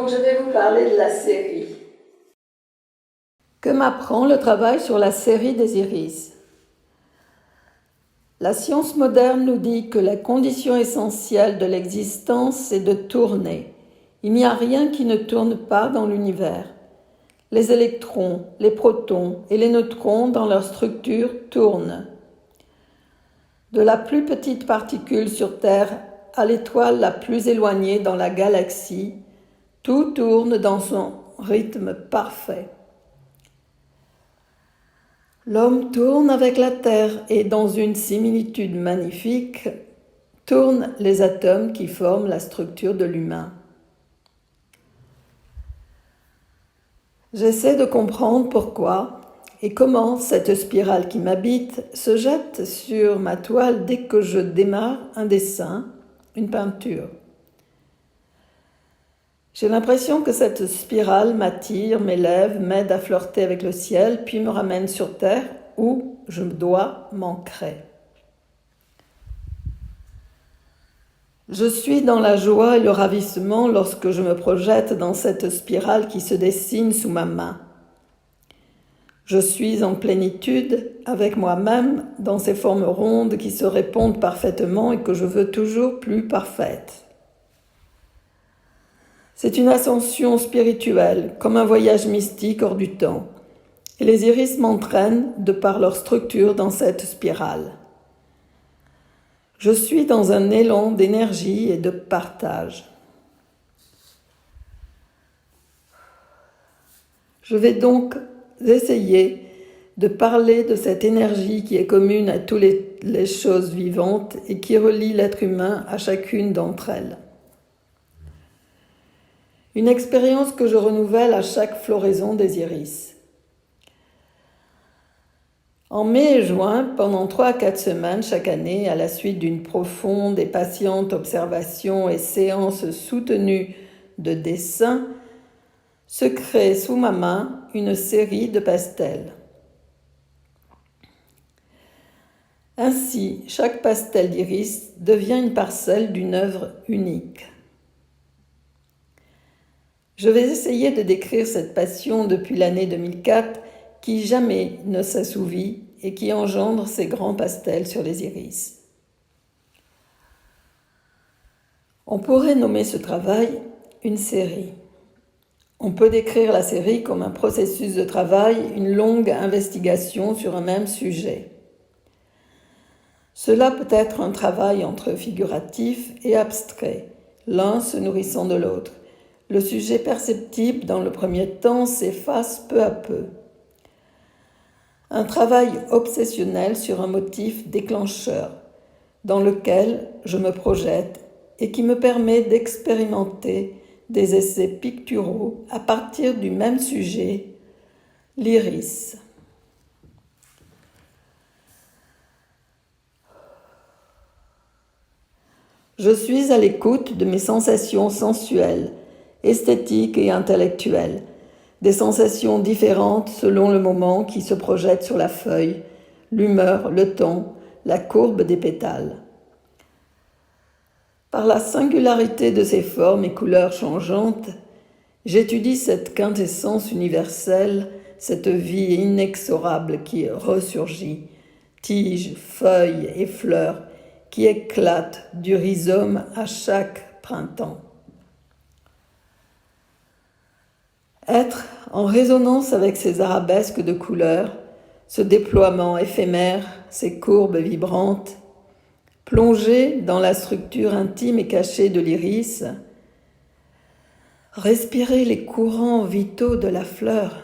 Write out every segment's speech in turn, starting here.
Donc je vais vous parler de la série. Que m'apprend le travail sur la série des iris? La science moderne nous dit que la condition essentielle de l'existence, c'est de tourner. Il n'y a rien qui ne tourne pas dans l'univers. Les électrons, les protons et les neutrons dans leur structure tournent. De la plus petite particule sur Terre à l'étoile la plus éloignée dans la galaxie, tout tourne dans son rythme parfait. L'homme tourne avec la Terre et, dans une similitude magnifique, tournent les atomes qui forment la structure de l'humain. J'essaie de comprendre pourquoi et comment cette spirale qui m'habite se jette sur ma toile dès que je démarre un dessin, une peinture. J'ai l'impression que cette spirale m'attire, m'élève, m'aide à flirter avec le ciel, puis me ramène sur terre où je dois m'ancrer. Je suis dans la joie et le ravissement lorsque je me projette dans cette spirale qui se dessine sous ma main. Je suis en plénitude avec moi-même dans ces formes rondes qui se répondent parfaitement et que je veux toujours plus parfaites. C'est une ascension spirituelle, comme un voyage mystique hors du temps. Et les iris m'entraînent de par leur structure dans cette spirale. Je suis dans un élan d'énergie et de partage. Je vais donc essayer de parler de cette énergie qui est commune à toutes les choses vivantes et qui relie l'être humain à chacune d'entre elles. Une expérience que je renouvelle à chaque floraison des iris. En mai et juin, pendant 3 à 4 semaines chaque année, à la suite d'une profonde et patiente observation et séance soutenue de dessin, se crée sous ma main une série de pastels. Ainsi, chaque pastel d'iris devient une parcelle d'une œuvre unique. Je vais essayer de décrire cette passion depuis l'année 2004 qui jamais ne s'assouvit et qui engendre ces grands pastels sur les iris. On pourrait nommer ce travail une série. On peut décrire la série comme un processus de travail, une longue investigation sur un même sujet. Cela peut être un travail entre figuratif et abstrait, l'un se nourrissant de l'autre. Le sujet perceptible dans le premier temps s'efface peu à peu. Un travail obsessionnel sur un motif déclencheur, dans lequel je me projette et qui me permet d'expérimenter des essais picturaux à partir du même sujet, l'iris. Je suis à l'écoute de mes sensations sensuelles, esthétiques et intellectuelles, des sensations différentes selon le moment qui se projette sur la feuille, l'humeur, le ton, la courbe des pétales. Par la singularité de ces formes et couleurs changeantes, j'étudie cette quintessence universelle, cette vie inexorable qui ressurgit, tiges, feuilles et fleurs, qui éclatent du rhizome à chaque printemps. Être en résonance avec ces arabesques de couleurs, ce déploiement éphémère, ces courbes vibrantes, plonger dans la structure intime et cachée de l'iris, respirer les courants vitaux de la fleur.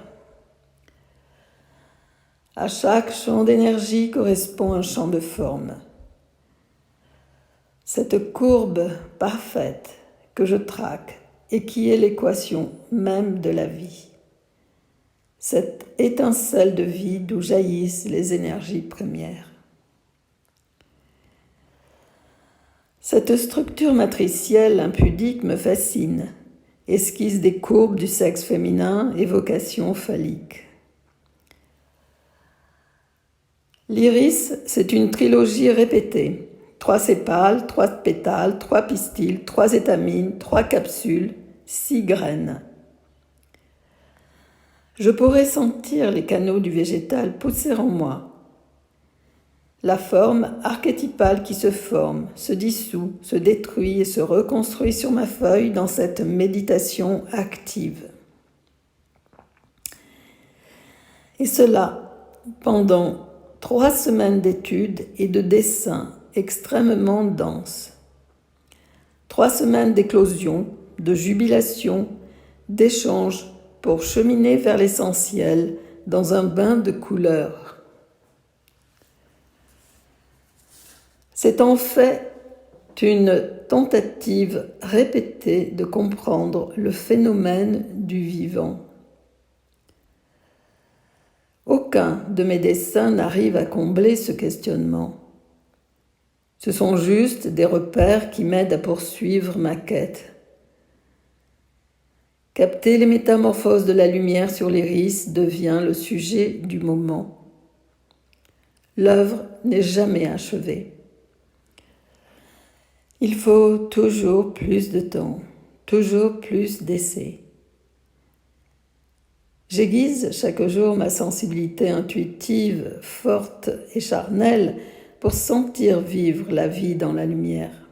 À chaque champ d'énergie correspond un champ de forme. Cette courbe parfaite que je traque et qui est l'équation même de la vie. Cette étincelle de vie d'où jaillissent les énergies premières. Cette structure matricielle impudique me fascine, esquisse des courbes du sexe féminin, évocation phallique. L'iris, c'est une trilogie répétée. 3 sépales, 3 pétales, 3 pistils, 3 étamines, 3 capsules, 6 graines. Je pourrais sentir les canaux du végétal pousser en moi. La forme archétypale qui se forme, se dissout, se détruit et se reconstruit sur ma feuille dans cette méditation active. Et cela pendant 3 semaines d'études et de dessins extrêmement denses. 3 semaines d'éclosion, de jubilation, d'échange pour cheminer vers l'essentiel dans un bain de couleurs. C'est en fait une tentative répétée de comprendre le phénomène du vivant. Aucun de mes dessins n'arrive à combler ce questionnement. Ce sont juste des repères qui m'aident à poursuivre ma quête. Capter les métamorphoses de la lumière sur l'iris devient le sujet du moment. L'œuvre n'est jamais achevée. Il faut toujours plus de temps, toujours plus d'essais. J'aiguise chaque jour ma sensibilité intuitive, forte et charnelle pour sentir vivre la vie dans la lumière.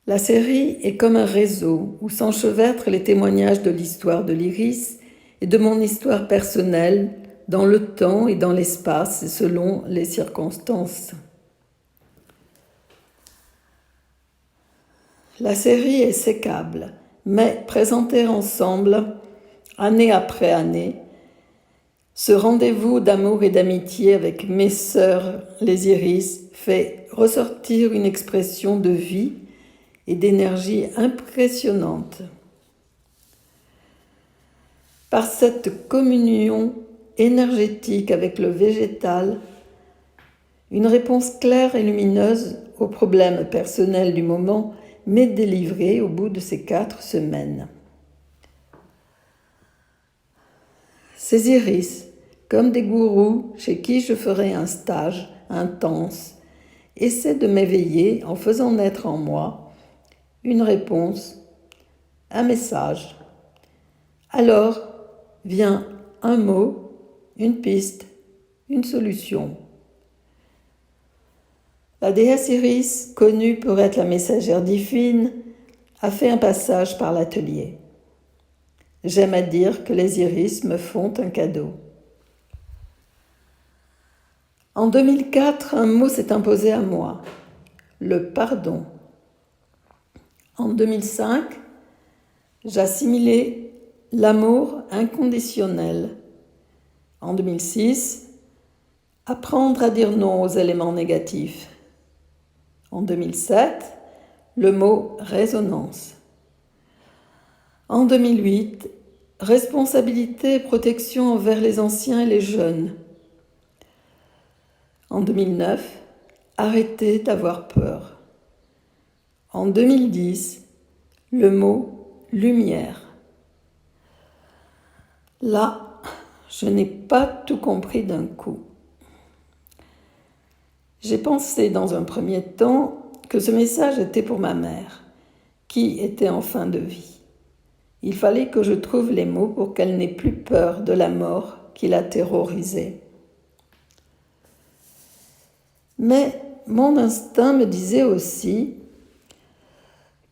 La série est comme un réseau où s'enchevêtrent les témoignages de l'histoire de l'iris et de mon histoire personnelle dans le temps et dans l'espace et selon les circonstances. La série est sécable, mais présentée ensemble, année après année, ce rendez-vous d'amour et d'amitié avec mes sœurs, les iris, fait ressortir une expression de vie et d'énergie impressionnante. Par cette communion énergétique avec le végétal, une réponse claire et lumineuse aux problèmes personnels du moment m'est délivrée au bout de ces 4 semaines. Ces iris, comme des gourous chez qui je ferai un stage intense, essaient de m'éveiller en faisant naître en moi une réponse, un message. Alors vient un mot, une piste, une solution. La déesse Iris, connue pour être la messagère divine, a fait un passage par l'atelier. J'aime à dire que les iris me font un cadeau. En 2004, un mot s'est imposé à moi, le pardon. En 2005, j'assimilais l'amour inconditionnel. En 2006, apprendre à dire non aux éléments négatifs. En 2007, le mot résonance. En 2008, responsabilité et protection envers les anciens et les jeunes. En 2009, arrêter d'avoir peur. En 2010, le mot lumière. Là, je n'ai pas tout compris d'un coup. J'ai pensé dans un premier temps que ce message était pour ma mère, qui était en fin de vie. Il fallait que je trouve les mots pour qu'elle n'ait plus peur de la mort qui la terrorisait. Mais mon instinct me disait aussi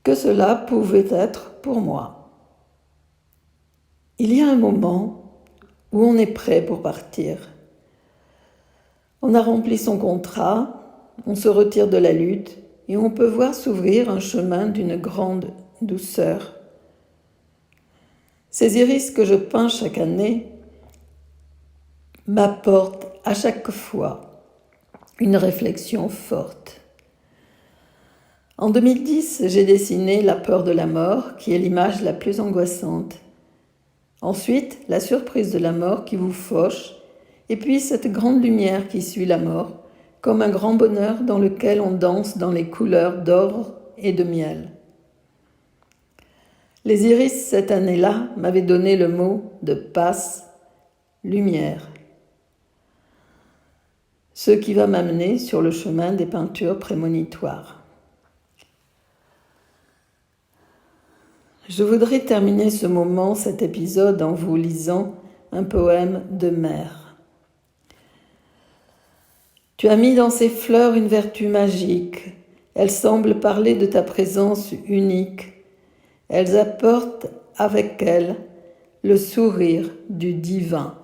que cela pouvait être pour moi. Il y a un moment où on est prêt pour partir. On a rempli son contrat, on se retire de la lutte et on peut voir s'ouvrir un chemin d'une grande douceur. Ces iris que je peins chaque année m'apportent à chaque fois une réflexion forte. En 2010, j'ai dessiné la peur de la mort, qui est l'image la plus angoissante. Ensuite, la surprise de la mort qui vous fauche, et puis cette grande lumière qui suit la mort, comme un grand bonheur dans lequel on danse dans les couleurs d'or et de miel. Les iris, cette année-là, m'avaient donné le mot de passe, lumière. Ce qui va m'amener sur le chemin des peintures prémonitoires. Je voudrais terminer ce moment, cet épisode, en vous lisant un poème de Mère. Tu as mis dans ces fleurs une vertu magique. Elles semblent parler de ta présence unique. Elles apportent avec elles le sourire du divin.